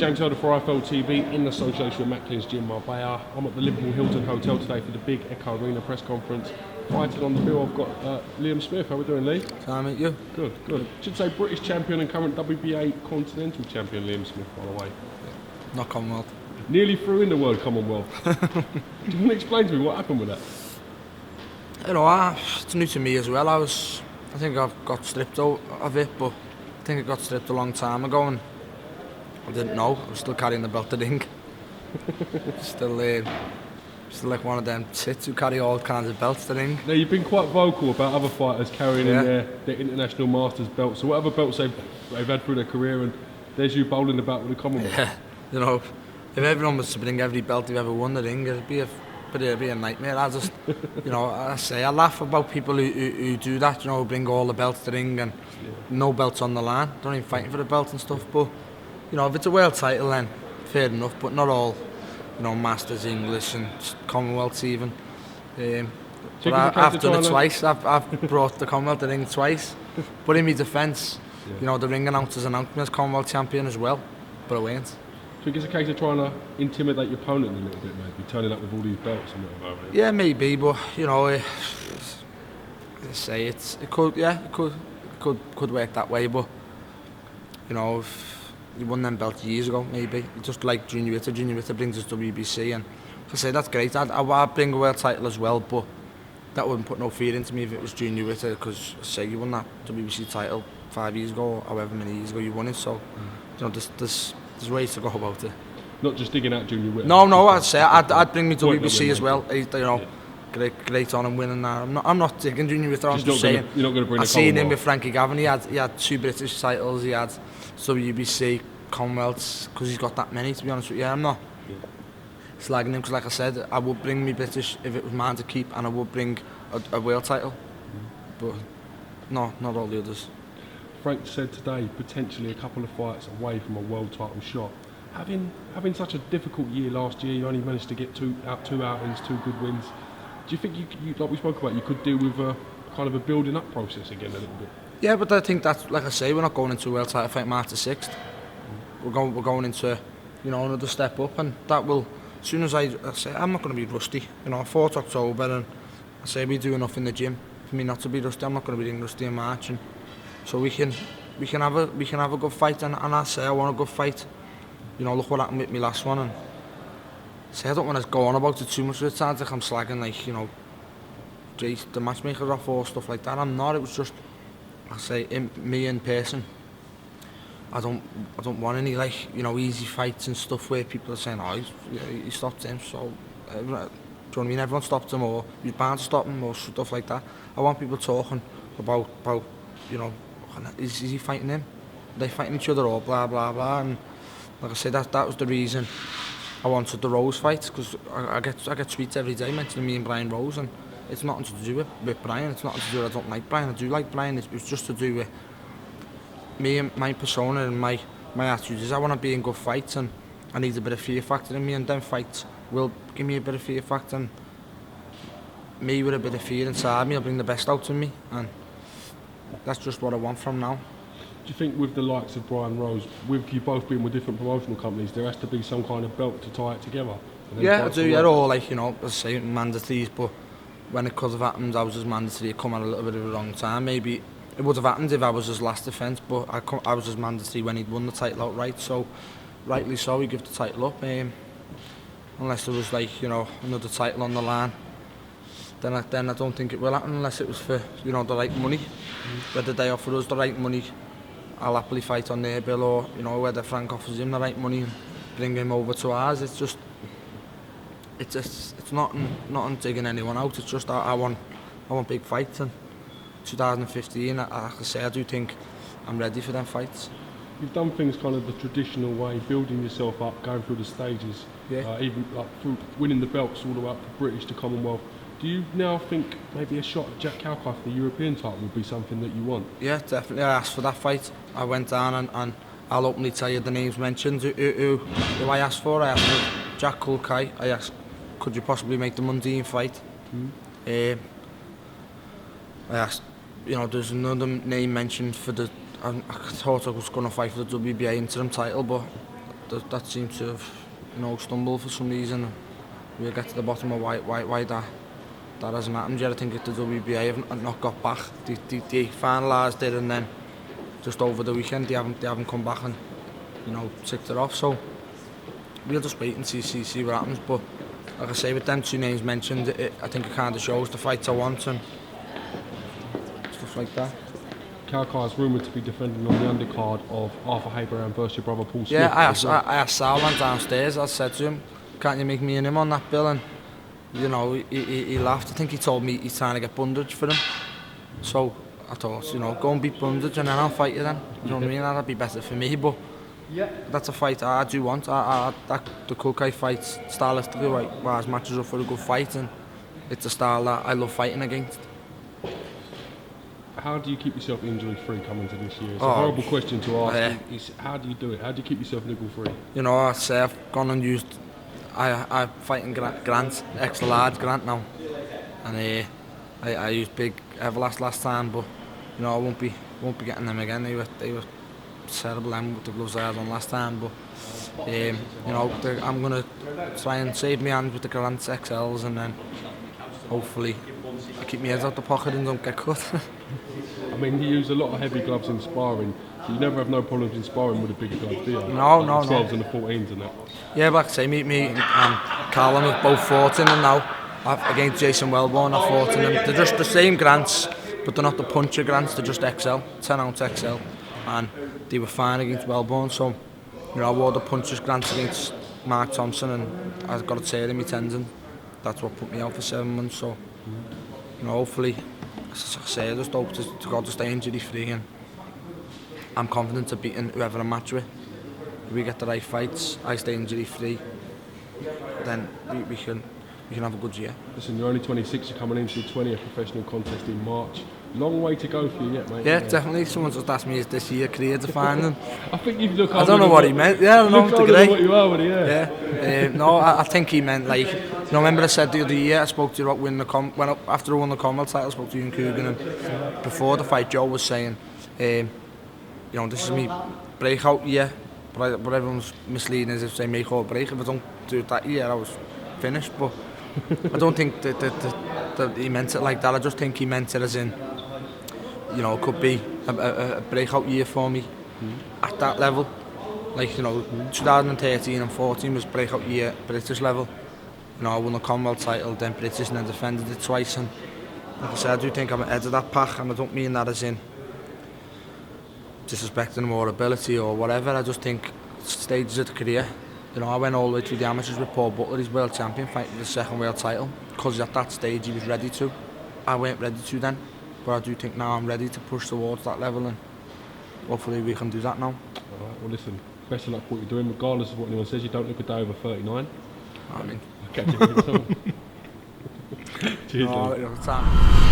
James Elder for IFL TV in association with Macklin's Gym Marbella. I'm at the Liverpool Hilton Hotel today for the big Echo Arena press conference. Fighting on the bill, I've got Liam Smith. How are we doing, Lee? Can I meet you? Good, good. Should say British champion and current WBA Continental champion Liam Smith, by the way. Not Commonwealth. Nearly through in the word Commonwealth. Do you want to explain to me what happened with that? You know, it's new to me as well. I think I've got stripped out of it, but I think I got stripped a long time ago and I didn't know. I was still carrying the belt to the ring. Still like one of them tits who carry all kinds of belts to the ring. Now, you've been quite vocal about other fighters carrying in their international masters belts. So what other belts they've had through their career, and there's you bowling about with the Commonwealth. Yeah, you know, if everyone was to bring every belt they've ever won the ring, it'd be a nightmare. I laugh about people who do that, you know, bring all the belts to the ring and no belts on the line, don't even fighting for the belt and stuff. But, you know, if it's a world title then fair enough, but not all, you know, Masters, English and Commonwealths even. But I've done it twice. I've brought the Commonwealth to the ring twice. But in my defence, you know, the ring announcers announced me as Commonwealth champion as well, but I weren't. So I think it's a case of trying to intimidate your opponent a little bit, maybe, turning up with all these belts and whatever. Yeah, maybe, but, you know, it could work that way, but, you know, if you won them belts years ago, maybe. Just like Junior Witter brings us WBC, and I say that's great. I'd bring a world title as well, but that wouldn't put no fear into me if it was Junior Witter, because say you won that WBC title 5 years ago, or however many years ago you won it. So, you know, there's ways to go about it. Not just digging out Junior Witter. No, I'd bring me WBC as well. You know, great on him winning that. I'm not digging Junior Witter. I'm just saying. You're not going to bring. I've seen him with Frankie Gavin. He had 2 British titles. He had WBC, Commonwealths, because he's got that many. To be honest with you, I'm not slagging him, because, like I said, I would bring me British if it was mine to keep, and I would bring a world title. But no, not all the others. Frank said today, potentially a couple of fights away from a world title shot. Having such a difficult year last year, you only managed to get two outings, 2 good wins. Do you think you like we spoke about, you could deal with a kind of a building up process again a little bit? Yeah, but I think that's, like I say, we're not going into a world title fight March the 6th. We're going into, you know, another step up, and that will, as soon as I say, I'm not going to be rusty. You know, I fought October, and I say we do enough in the gym for me not to be rusty. I'm not going to be rusty in March, and so we can have a good fight, and I say I want a good fight. You know, look what happened with me last one, and say I don't want to go on about it too much. It sounds like I'm slagging, like, you know, the matchmaker off or stuff like that. I'm not. It was just, I say, me in person. I don't want any, like, you know, easy fights and stuff where people are saying, oh, he stopped him, so do you know what I mean? Everyone stopped him, or he's bound to stop him, or stuff like that. I want people talking about you know, is he fighting him? Are they fighting each other, or blah blah blah? And like I said, that was the reason I wanted the Rose fight, because I get tweets every day mentioning me and Brian Rose, and it's nothing to do with Brian. It's nothing to do with I don't like Brian. I do like Brian. It's just to do with me and my persona and my attitude. I want to be in good fights, and I need a bit of fear factor in me, and them fights will give me a bit of fear factor, and me with a bit of fear inside me will bring the best out of me, and that's just what I want from now. Do you think with the likes of Brian Rose, with you both being with different promotional companies, there has to be some kind of belt to tie it together? Yeah, I do, yeah, or like, you know, I say mandatories, but when it could have happened, I was as mandatory, it come at a little bit of a wrong time. Maybe it would have happened if I was his last defence, but I was as mandatory when he'd won the title outright, so rightly so, he gave the title up. Unless there was, like, you know, another title on the line, then I don't think it will happen, unless it was for, you know, the right money. Whether they offer us the right money, I'll happily fight on their bill, or, you know, whether Frank offers him the right money and bring him over to ours. It's not digging anyone out. It's just I want big fights, and 2015, like I say, I do think I'm ready for them fights. You've done things kind of the traditional way, building yourself up, going through the stages, even like through winning the belts all the way up to British to Commonwealth. Do you now think maybe a shot at Jack Culcay for the European title would be something that you want? Yeah, definitely. I asked for that fight. I went down, and I'll openly tell you the names mentioned who I asked for. I asked for Jack Culcay. I asked, could you possibly make the Mundine fight? I asked, you know, there's another name mentioned for the. I thought I was going to fight for the WBA interim title, but that seems to have, stumbled for some reason. We'll get to the bottom of why that hasn't happened yet. I think the WBA have not got back. They finalised it, and then just over the weekend they haven't come back and ticked it off. So we'll just wait and see what happens. But like I say, with them two names mentioned, I think it kind of shows the fights I want and stuff like that. Culcay is rumoured to be defending on the undercard of Arthur Abraham versus your brother Paul Smith. Yeah, I asked Sal one downstairs. I said to him, "Can't you make me and him on that bill?" And he laughed. I think he told me he's trying to get Bundage for him. So I thought, go and beat Bundage and then I'll fight you then. You know what I mean? That'd be better for me. But that's a fight I do want. The Culcay fight stylistically wise matches up for a good fight, and it's a style that I love fighting against. How do you keep yourself injury free coming to this year? It's a horrible question to ask. How do you do it? How do you keep yourself niggle free? I say I've gone and used. I fighting Grant, extra large Grant now, and I used big Everlast last time, but I won't be getting them again. They were terrible with the gloves I had on last time, but I'm gonna try and save my hands with the Grant XLs, and then hopefully I keep my head out the pocket and don't get cut. I mean, you use a lot of heavy gloves in sparring. You never have no problems in sparring with the bigger gloves, do you? No. The 12s and the 14s and that. Yeah, but like I say, me and Callum have both fought in them now. Against Jason Wellborn, I fought in them. They're just the same Grants, but they're not the puncher Grants, they're just XL, 10-ounce XL. And they were fine against Wellborn, so I wore the puncher's Grants against Mark Thompson, and I got a tear in my tendon. That's what put me out for 7 months, so hopefully, as I say, I just hope to God to stay injury free, and I'm confident of beating whoever I match with. If we get the right fights, I stay injury free, then we can have a good year. Listen, you're only 26, you're coming into your 20th professional contest in March. Long way to go for you yet, mate. Yeah, definitely. Someone just asked me, is this year career defining? I think you look older. I don't know what he meant. Yeah, I don't know. Look older than what you are, buddy, yeah. No, I think he meant remember I said the other year I spoke to you about winning after I won the Commonwealth title, I spoke to you in Coogan, and before the fight Joe was saying, this is me breakout year, but everyone's misleading as if they make or break. If I don't do it that year, I was finished. But I don't think that he meant it like that. I just think he meant it as in, it could be a breakout year for me at that level. 2013 and 14 was breakout year British level. I won the Commonwealth title, then British, and then defended it twice. And like I said, I do think I'm ahead of that pack, and I don't mean that as in disrespecting more ability or whatever. I just think stages of the career. I went all the way through the amateurs with Paul Butler, he's world champion, fighting for the second world title, because at that stage he was ready to. I weren't ready to then, but I do think now I'm ready to push towards that level, and hopefully we can do that now. Alright, well listen, best of luck for what you're doing, regardless of what anyone says. You don't look a day over 39. I mean, I'll catch you next time. Cheers, no,